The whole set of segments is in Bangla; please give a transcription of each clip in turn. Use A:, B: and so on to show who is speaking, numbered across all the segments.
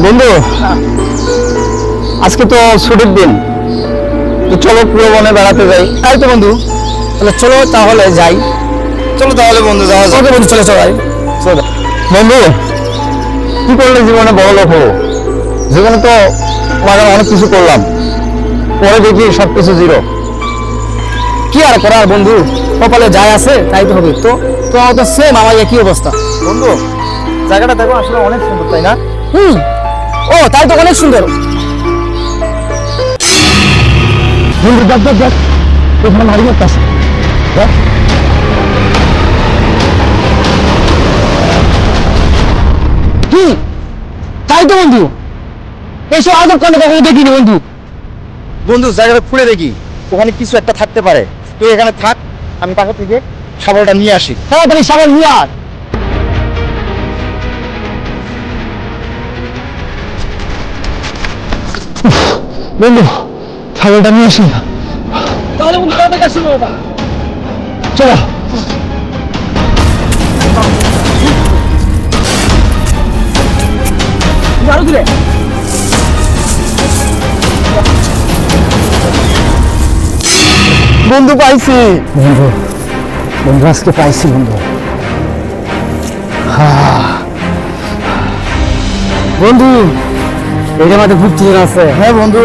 A: বন্ধু, আজকে তো ছুটির দিন, তো চলো পুরো বনে বেড়াতে যাই। তাই তো বন্ধু, তাহলে চলো তাহলে যাই। চলো তাহলে বন্ধু, যাওয়া যাক। বন্ধু চলে চলাই চলো। বন্ধু, কি করলে জীবনে বড় লোক হবো? জীবনে তো মানে অনেক কিছু করলাম, পরে দেখি সবকিছু জিরো। কি আর করার বন্ধু, কপালে যাই আছে তাই তো হবে। তো তো আমার তো সেম, আমার একই অবস্থা। বন্ধু, জায়গাটা দেখো আসলে অনেক সুন্দর, তাই না? ও তাই তো, অনেক সুন্দর। বন্ধু দেখ দেখ দেখ, ওখানে মারি করতেছে। কি তাই তো বন্ধু, এসব আদব কাণ্ড কখনো দেখিনি বন্ধু। বন্ধু, জায়গাটা খুলে দেখি, ওখানে কিছু একটা থাকতে পারে। তুই এখানে থাক, আমি পাখা থেকে শাবলটা নিয়ে আসি। তাড়াতাড়ি শাবল নিয়ে আয়। বন্ধু, ছাগলটা নিয়ে আসি। তাহলে বন্ধু তাড়াতাড়ি আসি। চলো। আরো দূরে। বন্ধু পাইছি। বন্ধু, বন্ধু আজকে পাইছি বন্ধু। বন্ধু, এর মধ্যে গুপ্তধন আছে। হ্যাঁ বন্ধু,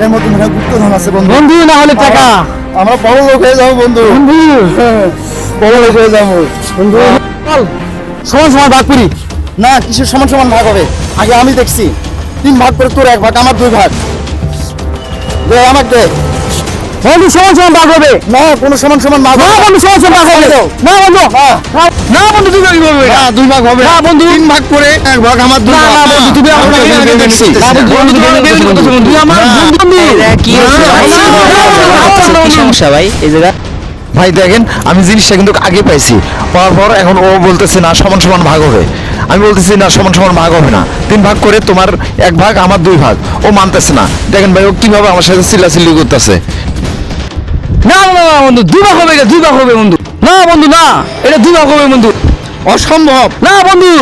A: এর মধ্যে মনে হয় গুপ্তধন আছে বন্ধু। বন্ধু না হলে টাকা, আমরা বড় লোক হয়ে যাবো বন্ধু। বন্ধু, বড় লোক হয়ে যাবো বন্ধু। চল সমান সমান ভাগ করি। না, কিসের সমান সমান ভাগ হবে? আগে আমি দেখছি 3 ভাগ করে, তোর 1 ভাগ, আমার 2 ভাগ। দে আমাকে দে। বন্ধু, সমান সমান ভাগ হবে না? কোনো সমান সমান ভাগ না বন্ধু, সমান সমান ভাগ হবে না বন্ধু। না বন্ধু, 2 ভাগ হবে না। 2 ভাগ হবে না বন্ধু, 3 ভাগ করে 1 ভাগ আমার 2 ভাগ। না বন্ধু, তুমি আমাকে আগে দেখছি। না বন্ধু, তুই আমার বন্ধু।
B: কি সমস্যা ভাই এই জায়গা?
A: ভাই দেখেন, আমি জিনিসটা কিন্তু আগে পাইছি, পাওয়ার পর এখন ও বলতেছে না সমান সমান ভাগ হবে। আমি বলতেছি না সমান সমান ভাগ হবে না, 3 ভাগ করে তোমার 1 ভাগ, আমার 2 ভাগ। ও মানতেছে না। দেখেন ভাই, ও কিভাবে আমার সাথে চিল্লাচিল্লি করতেছে। না না না বন্ধু, 2 ভাগ হবে, 2 ভাগ হবে বন্ধু। না বন্ধু, না, এটা 2 ভাগ হবে বন্ধু। অসম্ভব। না বন্ধু,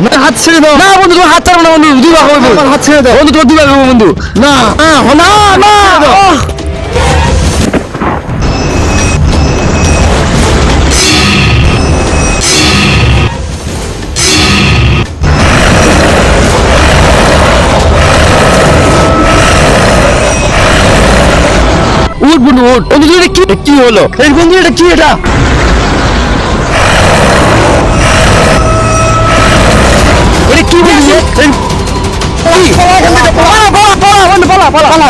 A: না, হাত ছেড়ে দাও। না বন্ধু, তোমার হাত ছাড়ো না বন্ধু, 2 ভাগ হবে। হাত ছেড়ে দাও বন্ধু, তোমার 2 ভাগ হবে বন্ধু। না না না না। উঠ বন্ধু, উঠ বন্ধু। এটা কি হলো? এই বন্ধু, এটা কি? এটা এটা কি বন্ধু? পালা পালা পালা বন্ধু, পালা পালা পালা।